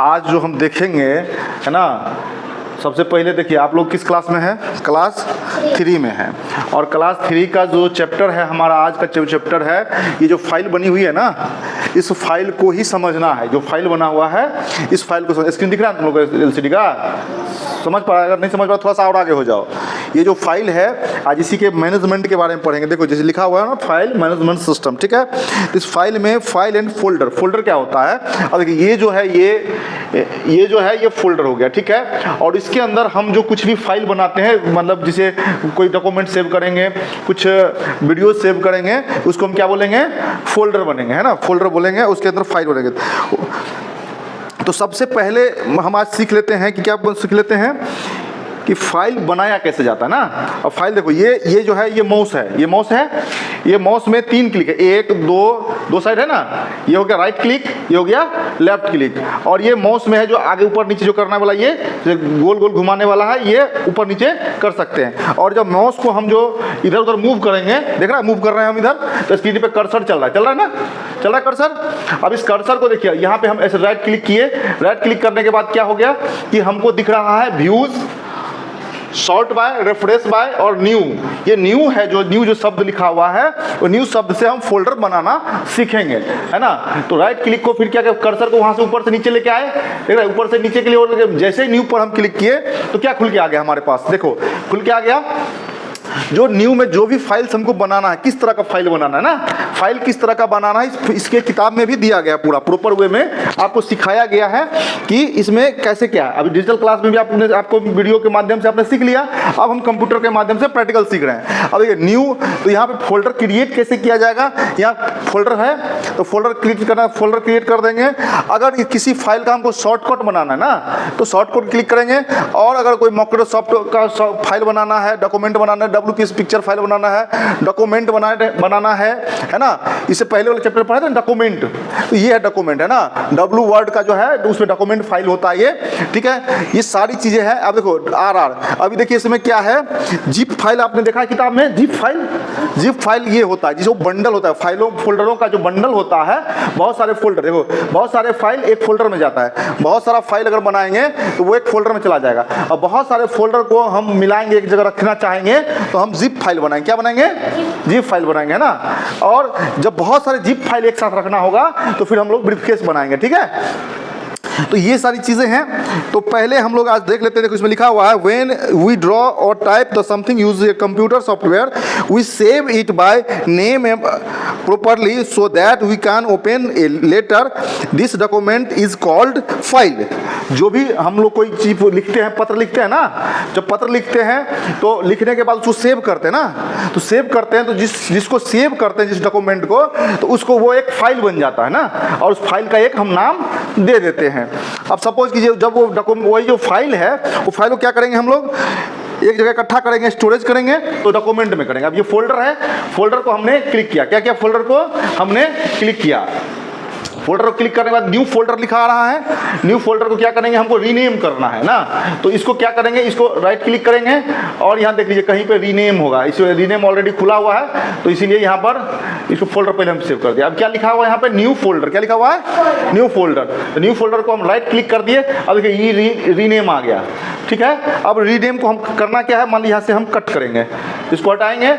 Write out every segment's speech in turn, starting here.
आज जो हम देखेंगे है ना, सबसे पहले देखिए आप लोग किस क्लास में हैं? क्लास 3 में है। और क्लास 3 का जो चैप्टर है हमारा आज का जो चैप्टर है, ये जो फाइल बनी हुई है ना, इस फाइल को ही समझना है। जो फाइल बना हुआ है इस फाइल को, स्क्रीन दिख रहा है तुम लोग को एलसीडी का? समझ पा रहा है? अगर नहीं समझ पा थोड़ा सा और आगे हो जाओ। ये जो फाइल है आज इसी के मैनेजमेंट के बारे में पढ़ेंगे। देखो जैसे लिखा हुआ है ना, फाइल मैनेजमेंट सिस्टम, ठीक है। इस फाइल में फाइल एंड फोल्डर, फोल्डर क्या होता है? अब देखिए ये जो है ये जो है ये फोल्डर हो गया, ठीक है। और इसके अंदर हम जो कुछ भी फाइल बनाते हैं, मतलब जिसे कोई डॉक्यूमेंट सेव करेंगे, कुछ वीडियो सेव करेंगे, उसको हम क्या बोलेंगे? फोल्डर बनेंगे, है ना, फोल्डर बोलेंगे। उसके अंदर फाइल बनेंगे। तो सबसे पहले हम आज सीख लेते हैं कि क्या सीख लेते हैं कि फाइल बनाया कैसे जाता है ना। अब फाइल देखो, ये जो है ये माउस है, ये माउस है, ये माउस में 3 क्लिक है, 1 2 साइड है ना। ये हो गया राइट क्लिक, ये हो गया लेफ्ट क्लिक। और ये माउस में है जो आगे ऊपर नीचे जो करने वाला, ये गोल गोल घुमाने वाला है, ये ऊपर नीचे कर सकते हैं। और जब माउस को हम जो इधर उधर मूव करेंगे, देख रहा है मूव कर रहे हैं हम इधर, तो स्क्रीन पे कर्सर चल रहा है ना, चल रहा है कर्सर। अब इस कर्सर को देखिए, यहाँ पे हम ऐसे राइट क्लिक किए, राइट क्लिक करने के बाद क्या हो गया कि हमको दिख रहा है views, short by, reference by और न्यू। ये न्यू है, जो न्यू जो शब्द लिखा हुआ है, वो न्यू शब्द से हम फोल्डर बनाना सीखेंगे, है ना। तो राइट क्लिक को फिर क्या, कर्सर को वहां से ऊपर से नीचे लेके आए, देख रहे ऊपर से नीचे के लिए, और जैसे ही न्यू पर हम क्लिक किए तो क्या खुल के आ गया हमारे पास? देखो खुल के आ गया। जो न्यू में जो भी फाइल्स हमको बनाना है, किस तरह का फाइल बनाना है ना, फाइल किस तरह का बनाना है, इसके किताब में भी दिया गया, पूरा प्रॉपर वे में आपको सिखाया गया है कि इसमें कैसे क्या है। अभी डिजिटल क्लास में भी आपको वीडियो के माध्यम से आपने सीख लिया, अब हम कंप्यूटर के माध्यम से प्रैक्टिकल सीख रहे हैं। अब ये न्यू, तो यहाँ पे फोल्डर क्रिएट कैसे किया जाएगा? यहाँ फोल्डर है तो फोल्डर क्लिक करना, फोल्डर क्रिएट कर देंगे। अगर किसी फाइल का हमको शॉर्टकट बनाना है ना, तो शॉर्टकट क्लिक करेंगे। और अगर कोई माइक्रोसॉफ्ट का फाइल बनाना है, डॉक्यूमेंट बनाना है, WPS पिक्चर फाइल बनाना है, डॉक्यूमेंट बनाना है ना। इससे पहले वाले चैप्टर पढ़ा था डॉक्यूमेंट, तो ये है डॉक्यूमेंट, है ना। W वर्ड का जो है तो उसमें डॉक्यूमेंट फाइल होता है ये, ठीक है। ये सारी चीजें हैं। अब देखो RR, अभी देखिए इसमें क्या है, जिप फाइल आपने देखा है किताब में, जिप फाइल ये होता है जिसको बंडल होता है, फाइलों फोल्डरों का जो बंडल होता है। बहुत सारे फोल्डर, देखो बहुत सारे फाइल एक फोल्डर में जाता है। बहुत सारा फाइल अगर बनाएंगे तो वो एक फोल्डर में चला जाएगा। और बहुत सारे फोल्डर को हम मिलाएंगे, एक जगह रखना चाहेंगे तो हम जिप फाइल बनाएंगे। क्या बनाएंगे? जिप फाइल बनाएंगे, है ना। और जब बहुत सारे जिप फाइल एक साथ रखना होगा तो फिर हम लोग ब्रीफकेस बनाएंगे, ठीक है। तो ये सारी चीजें हैं। तो पहले हम लोग आज देख लेते हैं। देखो इसमें लिखा हुआ है, व्हेन वी ड्रॉ और type the something use a computer software, we save it by name properly so that we can open a letter. This document is called file. जो भी हम लोग कोई चीज लिखते हैं, पत्र लिखते हैं ना, जब पत्र लिखते हैं तो लिखने के बाद उसको सेव करते हैं ना, तो सेव करते हैं तो जिसको सेव करते हैं जिस डॉक्यूमेंट को, तो उसको वो एक फाइल बन जाता है ना। और उस फाइल का एक हम नाम दे देते हैं। अब सपोज कीजिए जब वो डॉक्यूमेंट, वही जो फाइल है, वो फाइल को क्या करेंगे हम लोग, एक जगह इकट्ठा करेंगे, स्टोरेज करेंगे, तो डॉक्यूमेंट में करेंगे। अब ये फोल्डर है, फोल्डर को हमने क्लिक किया, क्या किया, फोल्डर को हमने क्लिक किया। फोल्डर को क्लिक करने के बाद न्यू फोल्डर लिखा आ रहा है। न्यू फोल्डर को क्या करेंगे, हमको रीनेम करना है ना, तो इसको क्या करेंगे, इसको राइट क्लिक करेंगे और यहाँ देख लीजिए कहीं पे रीनेम होगा। इसमें रीनेम ऑलरेडी खुला हुआ है, तो इसीलिए यहाँ पर इसको फोल्डर पहले हम सेव कर दिया। अब क्या लिखा हुआ है यहाँ पे, न्यू फोल्डर, क्या लिखा हुआ है, न्यू फोल्डर। तो न्यू फोल्डर को हम राइट क्लिक कर दिए। अब देखिए ये रीनेम आ गया, ठीक है। अब रीनेम को हम करना क्या है, मान लीजिए यहाँ से हम कट करेंगे, इसको हटाएंगे।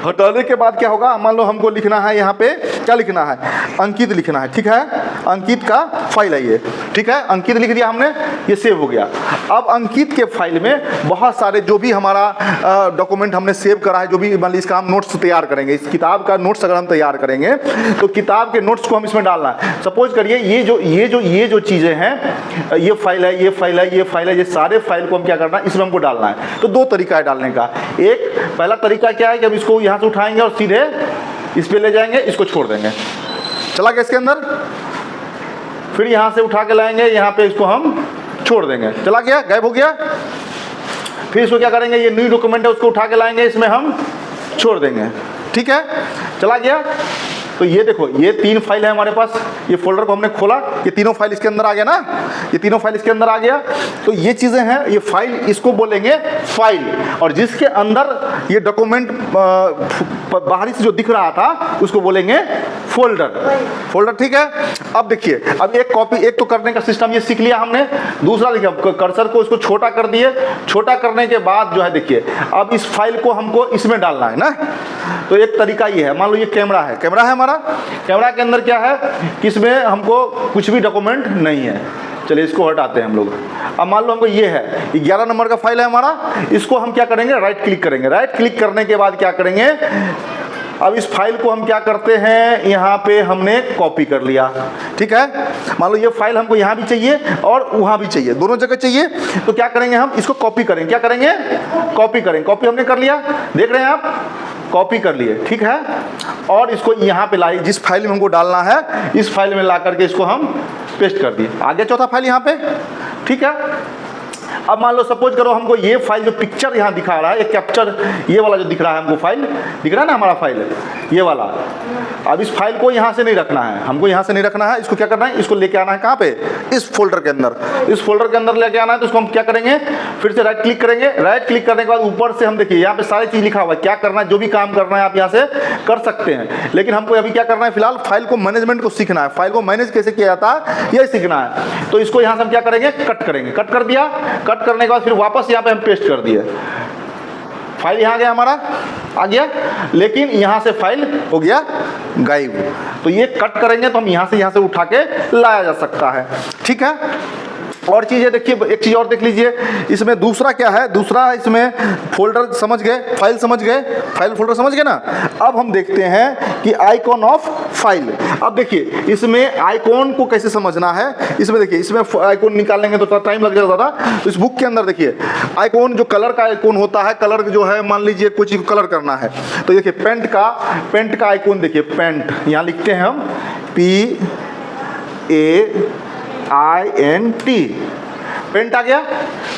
हटाने के बाद क्या होगा, मान लो हमको लिखना है यहाँ पे, क्या लिखना है, अंकित लिखना है, ठीक है। अंकित का फाइल है ये, ठीक है। अंकित लिख दिया हमने, ये सेव हो गया। अब अंकित के फाइल में बहुत सारे जो भी हमारा डॉक्यूमेंट हमने सेव करा है, जो भी मान लीजिए इसका हम नोट्स तैयार करेंगे, इस किताब का नोट्स अगर हम तैयार करेंगे तो किताब के नोट्स को हम इसमें डालना है। सपोज करिए ये जो चीज़ें हैं, ये फाइल है, ये फाइल है, ये फाइल है, ये सारे फाइल को हम क्या करना है, इसमें हमको डालना है। तो 2 तरीका है डालने का। एक पहला तरीका क्या है कि हम इसको यहाँ से उठाएंगे और सीधे इस पे ले जाएंगे, इसको छोड़ देंगे, चला गया इसके अंदर। फिर यहाँ से उठा के लाएंगे, यहाँ पे इसको हम छोड़ देंगे, चला गया, गायब हो गया। फिर इसको क्या करेंगे, ये न्यू डॉक्यूमेंट है, उसको उठा के लाएंगे, इसमें हम छोड़ देंगे, ठीक है, चला गया। तो ये देखो ये 3 फाइल है हमारे पास। ये फोल्डर को हमने खोला, ये तीनों फाइल इसके अंदर आ गया ना, ये तीनों फाइल इसके अंदर आ गया। तो ये चीज़ें हैं, ये फाइल, इसको बोलेंगे फाइल। और जिसके अंदर ये डॉक्यूमेंट बाहरी से जो दिख रहा था उसको बोलेंगे फोल्डर। फोल्डर, ठीक है। अब देखिए, अब एक कॉपी, एक तो करने का सिस्टम ये सीख लिया हमने। दूसरा देखिए, अब कर्सर को इसको छोटा कर दिए। छोटा करने के बाद जो है देखिए, अब इस फाइल को हमको इसमें डालना है ना। तो एक तरीका ये है, मान लो ये कैमरा है, कैमरा है हमारा। कैमरा के अंदर क्या है कि इसमें हमको कुछ भी डॉक्यूमेंट नहीं है। चलिए इसको हटाते हैं हम लोग। अब मान लो हमको ये है 11 नंबर का फाइल है हमारा, इसको हम क्या करेंगे, राइट क्लिक करेंगे। राइट क्लिक करने के बाद क्या करेंगे, अब इस फाइल को हम क्या करते हैं, यहाँ पे हमने कॉपी कर लिया, ठीक है। मान लो ये फाइल हमको यहाँ भी चाहिए और वहाँ भी चाहिए, दोनों जगह चाहिए। तो क्या करेंगे, हम इसको कॉपी करेंगे। क्या करेंगे, कॉपी करेंगे। कॉपी हमने कर लिया, देख रहे हैं आप, कॉपी कर लिए, ठीक है। और इसको यहाँ पे लाइए, जिस फाइल में हमको डालना है इस फाइल में ला करके इसको हम पेस्ट कर दिए। आगे चौथा फाइल यहाँ पे, ठीक है। अब मान लो सपोज करो हमको ये फाइल जो पिक्चर यहाँ दिखा रहा है, ये कैप्चर, ये वाला जो दिख रहा है हमको फाइल दिख रहा है ना, हमारा फाइल ये वाला। अब इस फाइल को यहाँ से नहीं रखना है, हमको यहाँ से नहीं रखना है। इसको क्या करना है, इसको लेके आना है कहाँ पे, इस फोल्डर के अंदर। इस फोल्डर के अंदर लेके आना है। तो इसको हम क्या करेंगे, फिर से राइट क्लिक करेंगे। राइट क्लिक करने के बाद ऊपर से हम देखिए यहाँ पे सारी चीज़ लिखा हुआ है, क्या करना है, जो भी काम करना है आप यहाँ से कर सकते हैं। लेकिन हमको अभी क्या करना है, फिलहाल फाइल को मैनेजमेंट को सीखना है। फाइल को मैनेज कैसे किया जाता है यही सीखना है। तो इसको यहाँ से हम क्या करेंगे, कट करेंगे। कट कर दिया, कट करने के बाद फिर वापस यहाँ पे हम पेस्ट कर दिए। फाइल यहाँ गया, हमारा आ गया, लेकिन यहाँ से फाइल हो गया गायब। तो ये कट करेंगे तो हम यहाँ से उठा के लाया जा सकता है, ठीक है। और चीज़ें देखिए, एक चीज़ और देख लीजिए, इसमें दूसरा क्या है, दूसरा इसमें फोल्डर समझ गए, फाइल समझ गए, फाइल फोल्डर समझ गए ना। अब हम देखते हैं कि आइकॉन ऑफ फाइल। अब देखिए इसमें आइकॉन को कैसे समझना है। इसमें देखिए, इसमें आइकॉन निकालेंगे तो थोड़ा टाइम लग जाता था। तो इस बुक के अंदर देखिए आइकॉन, जो कलर का आइकॉन होता है, कलर जो है, मान लीजिए कोई चीज़ को कलर करना है तो देखिए पेंट का आइकॉन देखिए, पेंट यहाँ लिखते हैं हम PAINT, पेंट आ गया।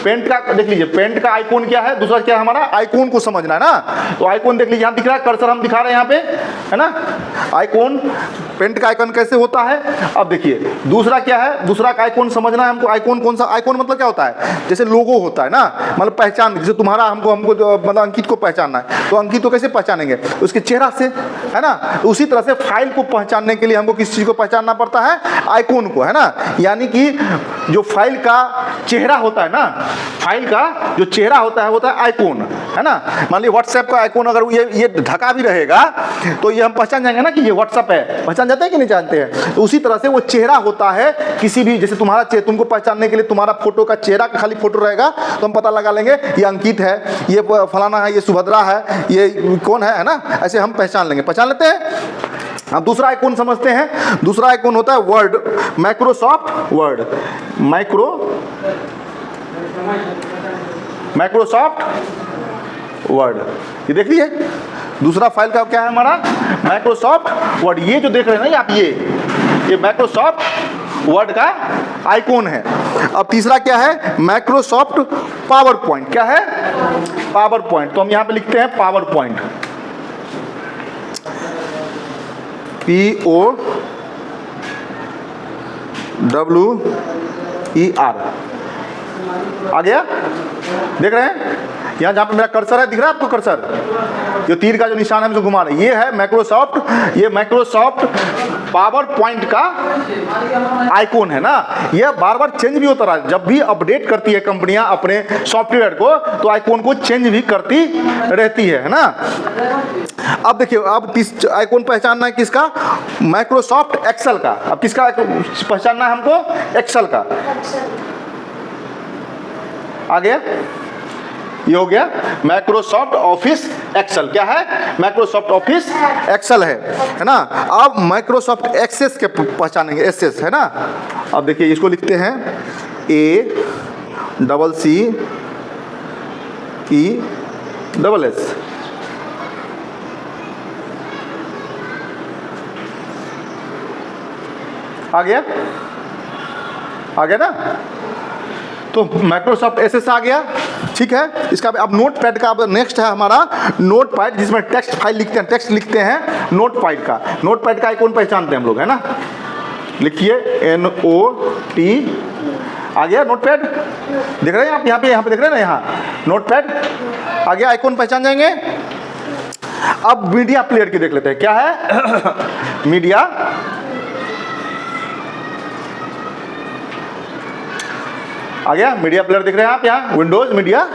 पेंट का देख लीजिए, पेंट का आइकॉन क्या है, दूसरा क्या है हमारा, आइकॉन को समझना है ना। तो आइकॉन देख लीजिए, यहाँ दिख रहा है, कर्सर हम दिखा रहे हैं यहाँ पे, है ना। आइकॉन, पेंट का आइकॉन कैसे होता है। अब देखिए दूसरा क्या है, दूसरा का आइकॉन समझना है हमको। आइकॉन कौन सा, आइकॉन मतलब क्या होता है, जैसे लोगो होता है ना, मतलब पहचान, जैसे तुम्हारा हमको मतलब अंकित को पहचानना है तो अंकित को कैसे पहचानेंगे, उसके चेहरा से, है ना। तो उसी तरह से फाइल को पहचानने के लिए हमको किस चीज़ को पहचानना पड़ता है, आइकॉन को, है ना। यानी कि जो फाइल का चेहरा होता है ना, फाइल का जो चेहरा होता है आइकॉन, है ना। मान लीजिए व्हाट्सएप का आइकॉन अगर ये ढका भी रहेगा तो ये हम पहचान जाएंगे ना कि ये व्हाट्सएप है, पहचान जाते हैं कि नहीं जानते हैं। तो उसी तरह से वो चेहरा होता है किसी भी, जैसे तुम्हारा तुमको पहचानने के लिए तुम्हारा फोटो का चेहरा का खाली फोटो रहेगा तो हम पता लगा लेंगे ये अंकित है, ये फलाना है, ये सुभद्रा है, ये कौन है ना। ऐसे हम पहचान लेंगे, पहचान लेते हैं। अब दूसरा आइकॉन समझते हैं। दूसरा आइकॉन होता है word, Microsoft word, Microsoft word. ये देख लीजिए दूसरा फाइल का क्या है हमारा, माइक्रोसॉफ्ट वर्ड। ये जो देख रहे हैं ना आप, ये माइक्रोसॉफ्ट वर्ड का आइकॉन है। अब तीसरा क्या है, माइक्रोसॉफ्ट पावर पॉइंट। क्या है, पावर पॉइंट। तो हम यहाँ पे लिखते हैं पावर पॉइंट, POWER। आ गया, देख रहे हैं यहाँ जहाँ पे मेरा कर्सर है, दिख रहा है आपको कर्सर, जो तीर का जो निशान है हम घुमा रहे हैं, ये है माइक्रोसॉफ्ट, ये माइक्रोसॉफ्ट पावर पॉइंट का आइकॉन है ना। ये बार बार चेंज भी होता रहा है, जब भी अपडेट करती है कंपनियां अपने सॉफ्टवेयर को तो आइकॉन को चेंज भी करती रहती है ना। अब देखिए, अब आइकॉन पहचानना है किसका, माइक्रोसॉफ्ट एक्सेल का। अब किसका पहचानना है हमको, एक्सेल का। आ गया, ये हो गया माइक्रोसॉफ्ट ऑफिस एक्सेल। क्या है, माइक्रोसॉफ्ट ऑफिस एक्सेल है ना। अब माइक्रोसॉफ्ट एक्सेस के पहचानेंगे, एसएस है ना। अब देखिए इसको लिखते हैं ACCESS। आ गया ना। तो माइक्रोसॉफ्ट एसएस आ गया, ठीक है। इसका अब नोटपैड का अब नेक्स्ट है हमारा नोटपैड, जिसमें टेक्स्ट फाइल लिखते हैं, टेक्स्ट लिखते हैं नोटपैड का। नोटपैड का आइकॉन पहचानते हैं हम लोग, है ना। लिखिए NOT। आ गया नोटपैड, देख रहे हैं आप यहाँ पे देख रहे हैं ना, यहाँ नोटपैड आ गया, आइकॉन पहचान जाएंगे। अब मीडिया प्लेयर की देख लेते हैं, क्या है मीडिया आ गया। मीडिया प्लेयर दिख रहे हैं आप यहाँ, विंडोज मीडिया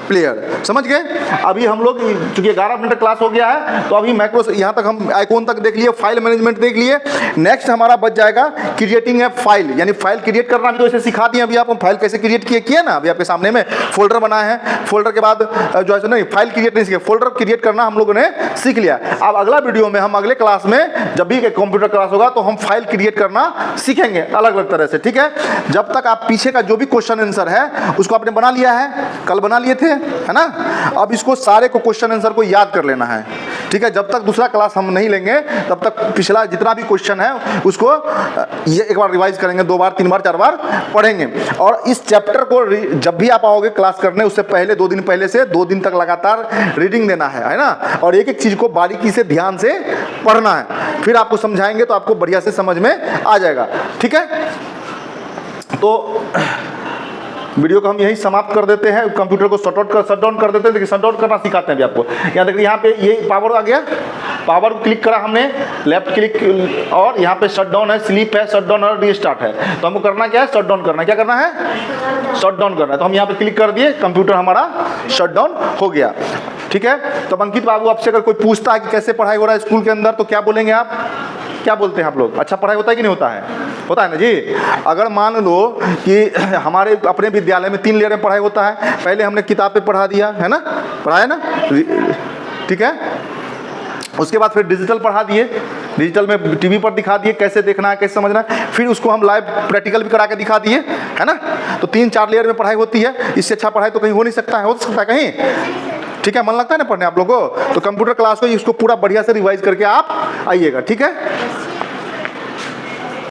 प्लेयर, समझ गए। अभी हम लोग चूंकि 11 मिनट क्लास हो गया है, तो अभी मैक्रो यहाँ तक हम आइकॉन तक देख लिए, फाइल मैनेजमेंट देख लिए। नेक्स्ट हमारा बच जाएगा क्रिएटिंग ए फाइल, यानी फाइल क्रिएट करना भी तो इसे सिखा दिए अभी आपको। फाइल कैसे क्रिएट किया ना, अभी आपके सामने में फोल्डर बनाए हैं, फोल्डर के बाद जो है नहीं फाइल क्रिएट नहीं सीखे, फोल्डर क्रिएट करना हम लोगों ने सीख लिया। अब अगला वीडियो में हम अगले क्लास में जब भी कंप्यूटर क्लास होगा तो हम फाइल क्रिएट करना सीखेंगे अलग अलग तरह से, ठीक है। जब तक आप पीछे का जो भी क्वेश्चन आंसर है उसको आपने बना लिया है, कल बना लिए थे, है ना। अब इसको सारे को क्वेश्चन आंसर को याद कर लेना है, ठीक है। जब तक दूसरा क्लास हम नहीं लेंगे तब तक पिछला जितना भी क्वेश्चन है उसको ये एक बार रिवाइज करेंगे, 2 बार 3 बार 4 बार पढ़ेंगे। और इस चैप्टर को जब भी आप आओगे क्लास करने उससे पहले 2 दिन पहले से 2 दिन तक लगातार रीडिंग देना है ना। और एक एक चीज को बारीकी से ध्यान से पढ़ना है, फिर आपको समझाएंगे तो आपको बढ़िया से समझ में आ जाएगा, ठीक है। तो वीडियो को हम यही समाप्त कर देते हैं। कंप्यूटर को शट डाउन कर देते हैं, देखिए शट डाउन करना सिखाते हैं अभी आपको। यहाँ देखिए यहाँ पे ये पावर आ गया, पावर को क्लिक करा हमने, लेफ्ट क्लिक, और यहाँ पे शट डाउन है, स्लीप है, शट डाउन और रीस्टार्ट है। तो हमको करना क्या है, शट डाउन करना है। क्या करना है, शट डाउन करना है। तो हम यहाँ पे क्लिक कर दिए, कंप्यूटर हमारा शट डाउन हो गया, ठीक है। तो अंकित बाबू आपसे अगर कोई पूछता है कि कैसे पढ़ाई हो रहा है स्कूल के अंदर, तो क्या बोलेंगे आप, क्या बोलते हैं आप लोग, अच्छा पढ़ाई होता है कि नहीं होता है, होता है ना जी। अगर मान लो कि हमारे अपने विद्यालय में 3 लेयर में पढ़ाई होता है, पहले हमने किताब पे पढ़ा दिया है ना, पढ़ाया ना, ठीक है। उसके बाद फिर डिजिटल पढ़ा दिए, डिजिटल में टीवी पर दिखा दिए कैसे देखना है, कैसे समझना है। फिर उसको हम लाइव प्रैक्टिकल भी करा के दिखा दिए, है ना। तो 3-4 लेयर में पढ़ाई होती है। इससे अच्छा पढ़ाई तो कहीं हो नहीं सकता है, हो सकता है कहीं, ठीक है। मन लगता है ना पढ़ने आप लोगों को, तो कंप्यूटर क्लास को इसको पूरा बढ़िया से रिवाइज करके आप आइएगा, ठीक है।